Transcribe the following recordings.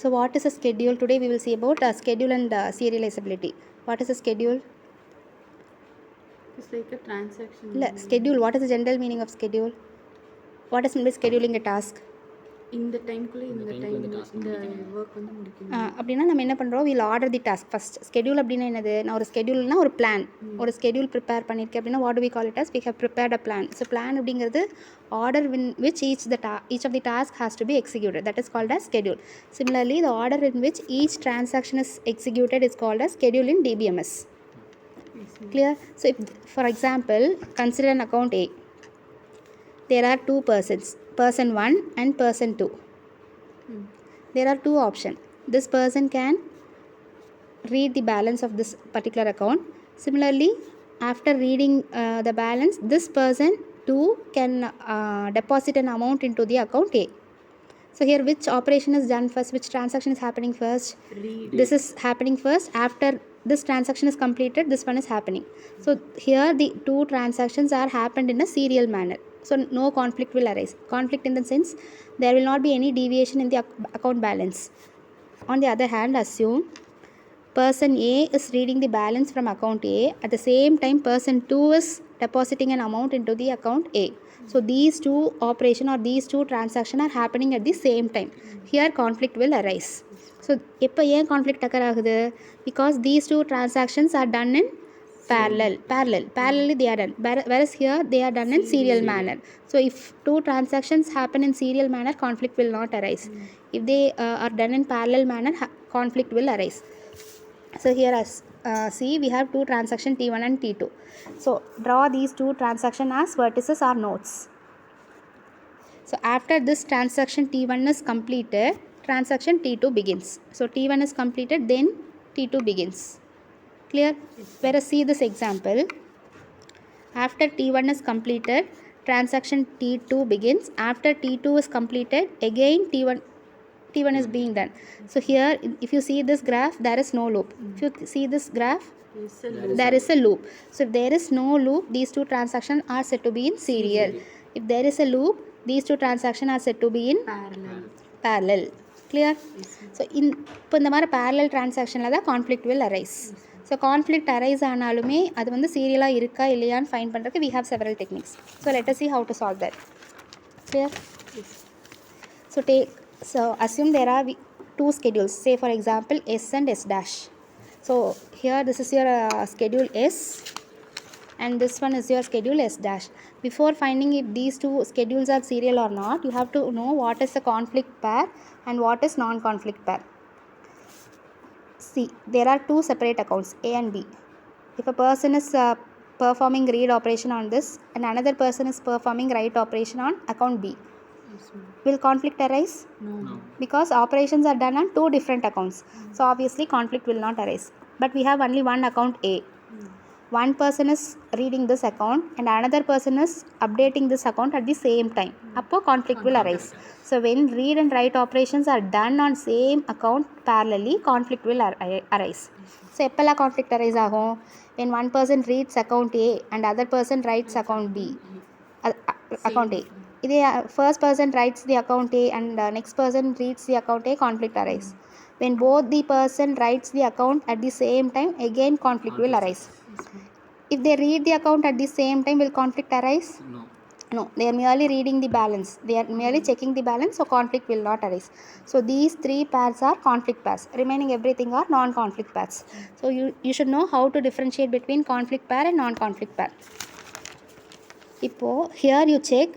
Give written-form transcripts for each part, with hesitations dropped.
So what is a schedule? Today we will see about schedule and serializability. What is a schedule? It's like a transaction. Schedule. What is the general meaning of schedule? What is meant by scheduling a task? இந்த டைம்குள்ளே இந்த time இந்த work வந்து முடிக்கணும். அப்படின்னா நம்ம என்ன பண்ணுறோம், will order the task first. Schedule அப்படின்னா என்னது, நான் ஒரு ஸ்கெடியூல்னா ஒரு பிளான், ஒரு ஸ்கெடியூல் ப்ரிப்பேர் பண்ணியிருக்கேன் அப்படின்னா what do we call it as, we have prepared a plan. So plan அப்படிங்கிறது order in which each of the task has to be executed, that is called as schedule. Similarly, the order in which each transaction is executed is called as schedule in DBMS. Clear? So if, for example, consider an account A. There are two persons, person 1 and person 2. There are two options. This person can read the balance of this particular account. Similarly, after reading the balance, this person too can deposit an amount into the account A. So here which operation is done first, which transaction is happening first? Read. This is happening first. After this transaction is completed, this one is happening. So here the two transactions are happened in a serial manner. So no conflict will arise. Conflict in the sense there will not be any deviation in the account balance. On the other hand, assume person A is reading the balance from account A. At the same time, person 2 is depositing an amount into the account A. So these two operation or these two transactions are happening at the same time. Here conflict will arise. So எப்போ ஏன் conflict occur ஆகுது? Because these two transactions are done in parallelly they are done, whereas here they are done in serial manner. So if two transactions happen in serial manner, conflict will not arise. If they are done in parallel manner, conflict will arise. So here as see, we have two transactions T1 and T2. So draw these two transactions as vertices or nodes. So after this transaction T1 is completed, transaction T2 begins. So T1 is completed, then T2 begins. Clear? Whereas see this example. After T1 is completed, transaction T2 begins. After T2 is completed, again T1 is being done. So here if you see this graph, there is no loop. If you see this graph, there is a loop. So if there is no loop, these two transactions are said to be in serial. If there is a loop, these two transactions are said to be in parallel. Clear? So இப்போ இந்த மாதிரி parallel transactionல தான் conflict will arise. So conflict arise ஆனாலுமே அது வந்து சீரியலாக இருக்கா இல்லையான்னு find பண்ணுறதுக்கு we have several techniques. So let us see how to solve that. Clear? So assume there are two schedules, say for example S and S dash. So here this is your schedule S and this one is your schedule S dash. Before finding if these two schedules are serial or not, you have to know what is the conflict pair and what is non-conflict pair. See, there are two separate accounts A and B. If a person is performing read operation on this and another person is performing write operation on account B, will conflict arise? No. Because operations are done on two different accounts. So obviously conflict will not arise. But we have only one account A. One person is reading this account and another person is updating this account at the same time. Appo conflict will arise. So when read and write operations are done on same account parallelly, conflict will arise. So எப்போல்லா conflict arise ஆகும்? When one person reads account A and other person writes account B. Account A. இதே first person writes the account A and next person reads the account A, conflict arise. When both the person writes the account at the same time, again conflict will arise. If they read the account at the same time, will conflict arise? No, they are merely reading the balance. They are merely checking the balance, so conflict will not arise. So these three pairs are conflict pairs. Remaining everything are non-conflict pairs. So you should know how to differentiate between conflict pair and non-conflict pair. இப்போ here you check,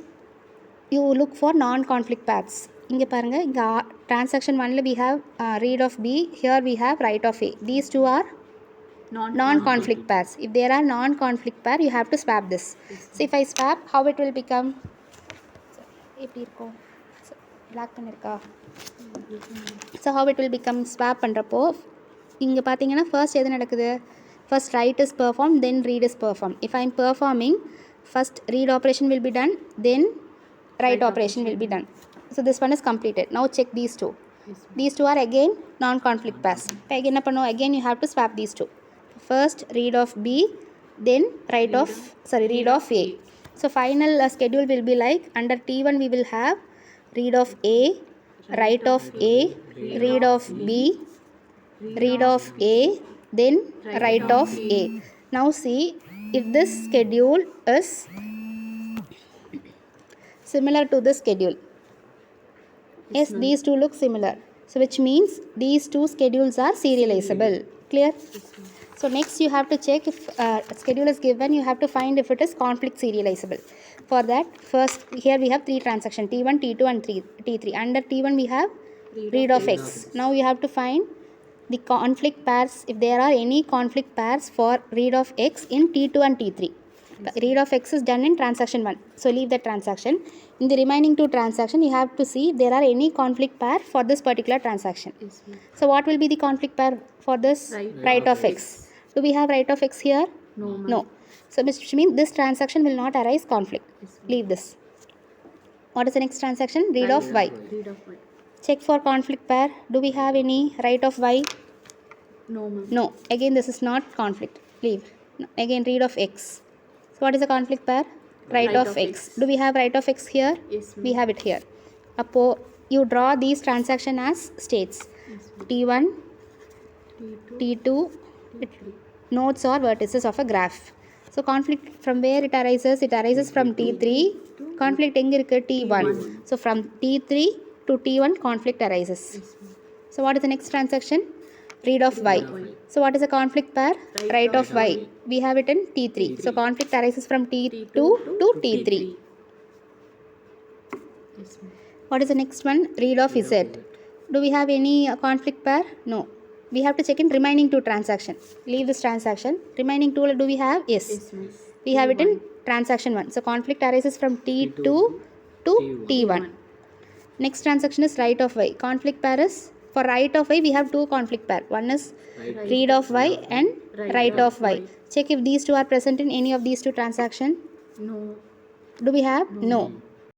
you look for non-conflict pairs. இங்கே பாருங்கள், இங்கே transaction 1 we have read of B, here we have write of A. These two are non-conflict pairs. If there are non-conflict pair, you have to swap this. So if I swap, how it will become? எப்படி இருக்கும்? black பண்ணிருக்கா? So how it will become? swap பண்ணுறப்போ இங்கே பார்த்தீங்கன்னா first எது நடக்குது? First write is performed, then read is performed. If I am performing, first read operation will be done, then write operation will be done. So this one is completed. Now check these two. These two are again non-conflict pairs. Again என்ன பண்ணும்? Again you have to swap these two. First read of B, then read of A. So final schedule will be like, under T1 we will have read of A, write of A, read of B, read of A, then write of A. Now see if this schedule is similar to this schedule. Yes, these two look similar. So which means these two schedules are serializable. Clear? So next you have to check if schedule is given, you have to find if it is conflict serializable. For that, first here we have three transactions, T1, T2 and T3. Under T1 we have read of X. Now you have to find the conflict pairs, if there are any conflict pairs for read of X in T2 and T3. Read of X is done in transaction 1. So leave the transaction. In the remaining two transactions, you have to see if there are any conflict pair for this particular transaction. So what will be the conflict pair for this? Write of X. Do we have write of X here? No. So which means this transaction will not arise conflict. Leave this. What is the next transaction? Read of Y. Check for conflict pair. Do we have any write of Y? No. Again this is not conflict. Leave. Again read of X. So what is the conflict pair? Write of X. Do we have write of X here? Yes, we have it here. You draw these transactions as states. T1, T2, nodes or vertices of a graph. So conflict from where it arises? It arises from T3. Conflict engirukke T1. So from T3 to T1 conflict arises. So what is the next transaction? Read of Y. So what is the conflict pair? Write of Y. We have it in T3. So conflict arises from T2 to T3. What is the next one? Read of Z. Do we have any conflict pair? No. We have to check in remaining two transactions. Leave this transaction. Remaining two do we have? Yes. We have it in transaction 1. So conflict arises from T2 to T1. Next transaction is write of Y. Conflict pair is, for write of Y we have two conflict pair. One is read of Y and write of Y. Check if these two are present in any of these two transactions. No. Do we have? No.